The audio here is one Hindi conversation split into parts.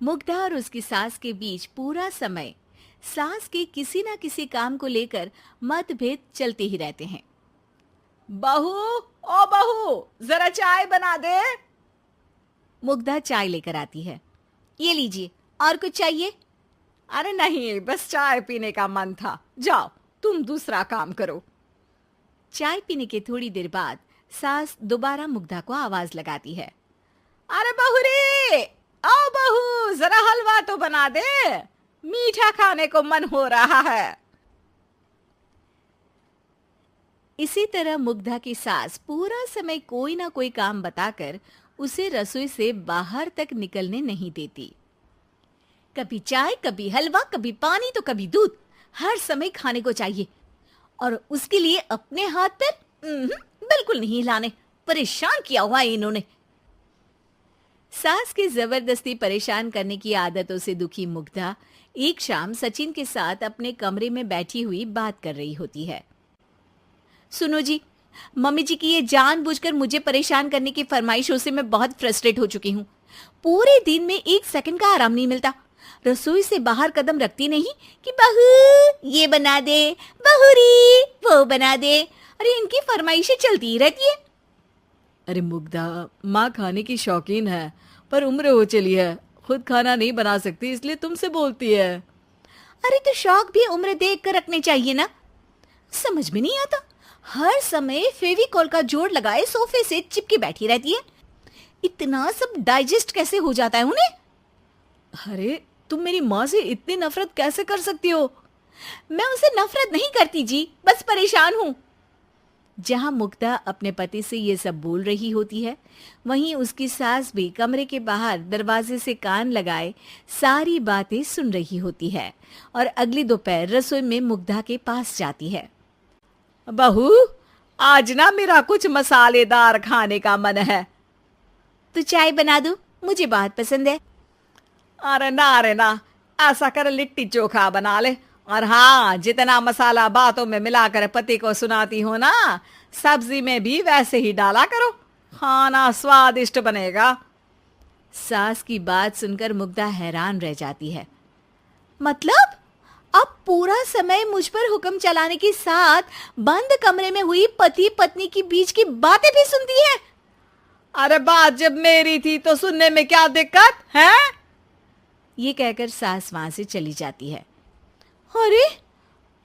मुग्धा और उसकी सास के बीच पूरा समय सास के किसी ना किसी काम को लेकर मतभेद चलते ही रहते हैं। बहू, ओ बहू, जरा चाय बना दे। मुग्धा चाय लेकर आती है। ये लीजिए, और कुछ चाहिए? अरे नहीं, बस चाय पीने का मन था। जाओ, तुम दूसरा काम करो। चाय पीने के थोड़ी देर बाद सास दोबारा मुग्धा को आवाज लगाती है। अरे बहू रे, आओ बहू, जरा हलवा तो बना दे, मीठा खाने को मन हो रहा है। इसी तरह मुग्धा की सास पूरा समय कोई ना कोई काम बताकर उसे रसोई से बाहर तक निकलने नहीं देती। कभी चाय, कभी हलवा, कभी पानी तो कभी दूध, हर समय खाने को चाहिए और उसके लिए अपने हाथ पैर बिल्कुल नहीं हिलाने। परेशान किया हुआ है इन्होंने। सास की जबरदस्ती परेशान करने की आदतों से दुखी मुग्धा एक शाम सचिन के साथ अपने कमरे में बैठी हुई बात कर रही होती है। सुनो जी, मम्मी जी की ये जानबूझकर मुझे परेशान करने की फरमाइशों से मैं बहुत फ्रस्ट्रेट हो चुकी हूँ। पूरे दिन में एक सेकंड का आराम नहीं मिलता। रसोई से बाहर कदम रखती नहीं कि बहू ये बना दे, बहू री वो बना दे। अरे इनकी फरमाइशें चलती ही रहती है। अरे मुग्धा, माँ खाने की शौकीन है, पर उम्र हो चली है, खुद खाना नहीं बना सकती, इसलिए तुमसे बोलती है। अरे तो शौक भी उम्र देख कर रखने चाहिए ना। समझ में नहीं आता, हर समय फेविकॉल का जोड़ लगाए सोफे से चिपके बैठी रहती है। इतना सब डाइजेस्ट कैसे हो जाता है उन्हें? अरे तुम मेरी माँ से इतनी नफरत कैसे कर सकती हो? मैं उसे नफरत नहीं करती जी, बस परेशान हूँ। जहां मुग्धा अपने पति से ये सब बोल रही होती है, वहीं उसकी सास भी कमरे के बाहर दरवाजे से कान लगाए सारी बातें सुन रही होती है और अगली दोपहर रसोई में मुग्धा के पास जाती है। बहू, आज ना मेरा कुछ मसालेदार खाने का मन है। तो चाय बना दूं? मुझे बहुत पसंद है। अरे ना, ऐसा कर लिट्टी चोखा बना ले। और हाँ, जितना मसाला बातों में मिलाकर पति को सुनाती हो ना, सब्जी में भी वैसे ही डाला करो, खाना स्वादिष्ट बनेगा। सास की बात सुनकर मुग्धा हैरान रह जाती है। मतलब अब पूरा समय मुझ पर हुक्म चलाने के साथ बंद कमरे में हुई पति पत्नी की बीच की बातें भी सुनती है? अरे बात जब मेरी थी तो सुनने में क्या दिक्कत है? ये कहकर सास वहां से चली जाती है। अरे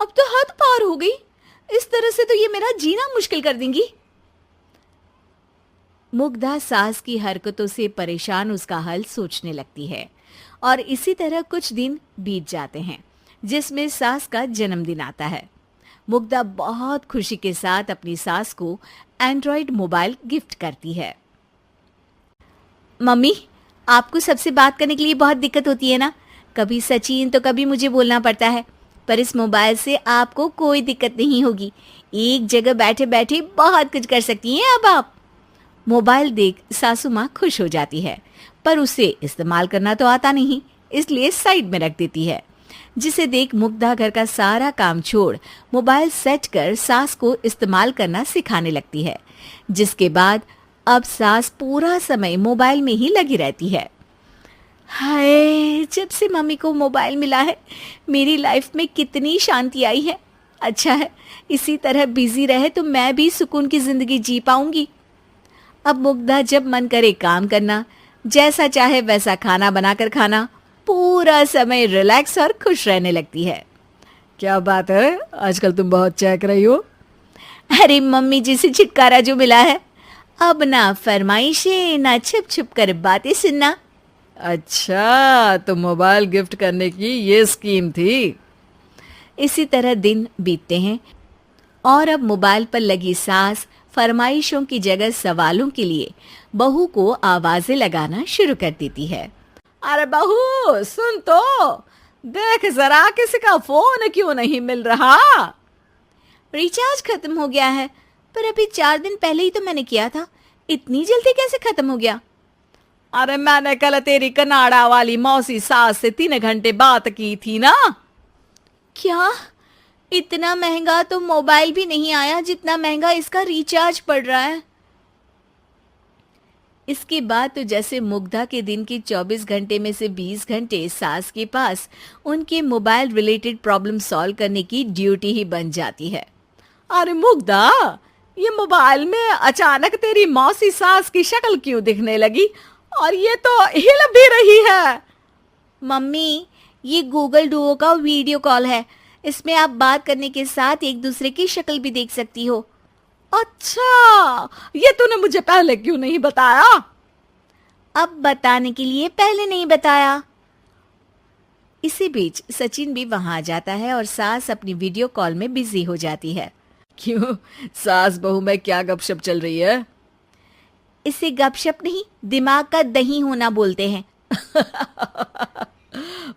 अब तो हद पार हो गई, इस तरह से तो ये मेरा जीना मुश्किल कर देंगी। मुग्धा सास की हरकतों से परेशान उसका हल सोचने लगती है और इसी तरह कुछ दिन बीत जाते हैं, जिसमें सास का जन्मदिन आता है। मुग्धा बहुत खुशी के साथ अपनी सास को एंड्रॉइड मोबाइल गिफ्ट करती है। मम्मी, आपको सबसे बात करने के लिए बहुत दिक्कत होती है ना, कभी सचिन तो कभी मुझे बोलना पड़ता है, पर इस मोबाइल से आपको कोई दिक्कत नहीं होगी। एक जगह बैठे बैठे बहुत कुछ कर सकती हैं अब आप। मोबाइल देख सासू माँ खुश हो जाती है, पर उसे इस्तेमाल करना तो आता नहीं, इसलिए साइड में रख देती है। जिसे देख मुग्धा घर का सारा काम छोड़ मोबाइल सेट कर सास को इस्तेमाल करना सिखाने लगती है, जिसके बाद अब सास पूरा समय मोबाइल में ही लगी रहती है। हाय, जब से मम्मी को मोबाइल मिला है मेरी लाइफ में कितनी शांति आई है। अच्छा है, इसी तरह बिजी रहे तो मैं भी सुकून की जिंदगी जी पाऊंगी। अब मुग्धा जब मन करे काम करना, जैसा चाहे वैसा खाना बनाकर खाना, पूरा समय रिलैक्स और खुश रहने लगती है। क्या बात है, आजकल तुम बहुत चहक रही हो। अरे मम्मी जी से छुटकारा जो मिला है, अब ना फरमाइशें ना छुप छुप कर बातें सुनना। अच्छा, तो मोबाइल गिफ्ट करने की ये स्कीम थी। इसी तरह दिन बीतते हैं और अब मोबाइल पर लगी सास फरमाइशों की जगह सवालों के लिए बहू को आवाजें लगाना शुरू कर देती है। अरे बहू सुन तो, देख जरा किसी का फोन क्यों नहीं मिल रहा? रिचार्ज खत्म हो गया है, पर अभी 4 दिन पहले ही तो मैंने किया था, इतनी जल्दी कैसे खत्म हो गया? अरे मैंने कल तेरी कनाडा वाली मौसी सास से 3 घंटे बात की थी ना। क्या? इतना महंगा तो मोबाइल भी नहीं आया जितना महंगा इसका रिचार्ज पड़ रहा है। इसके बाद तो जैसे मुग्धा के दिन के 24 घंटे में से 20 घंटे सास के पास उनके मोबाइल रिलेटेड प्रॉब्लम सॉल्व करने की ड्यूटी ही बन जाती है। अरे मुग्धा, ये मोबाइल में अचानक तेरी मौसी सास की शक्ल क्यों दिखने लगी? और ये तो हिल भी रही है। मम्मी, ये गूगल डुओ का वीडियो कॉल है। इसमें आप बात करने के साथ एक दूसरे की शक्ल भी देख सकती हो। अच्छा, ये तूने मुझे पहले क्यों नहीं बताया? अब बताने के लिए पहले नहीं बताया। इसी बीच सचिन भी वहां आ जाता है और सास अपनी वीडियो कॉल में बिजी हो जाती है। क्यों, सास बहू में क्या गपशप चल रही है? इसे गपशप नहीं, दिमाग का दही होना बोलते हैं।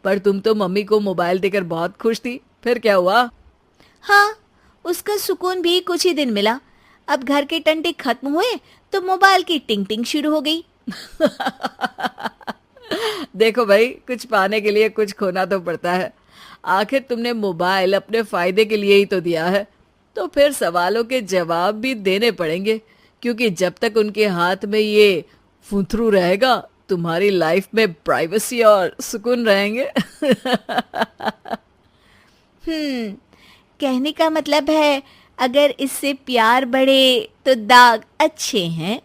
पर तुम तो मम्मी को मोबाइल देकर बहुत खुश थी, फिर क्या हुआ? हाँ, उसका सुकून भी कुछ ही दिन मिला। अब घर के टंटे खत्म हुए तो मोबाइल की टिंग टिंग शुरू हो गई। देखो भाई, कुछ पाने के लिए कुछ खोना तो पड़ता है। आखिर तुमने मोबाइल अपने फायदे के लिए ही तो दिया है, तो फिर सवालों के जवाब भी देने पड़ेंगे, क्योंकि जब तक उनके हाथ में ये फुंथरू रहेगा, तुम्हारी लाइफ में प्राइवेसी और सुकून रहेंगे। कहने का मतलब है अगर इससे प्यार बढ़े तो दाग अच्छे हैं।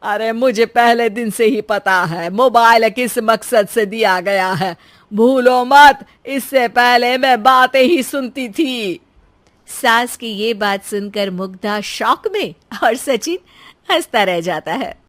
अरे मुझे पहले दिन से ही पता है मोबाइल किस मकसद से दिया गया है। भूलो मत, इससे पहले मैं बातें ही सुनती थी। सास की ये बात सुनकर मुग्धा शॉक में और सचिन हंसता रह जाता है।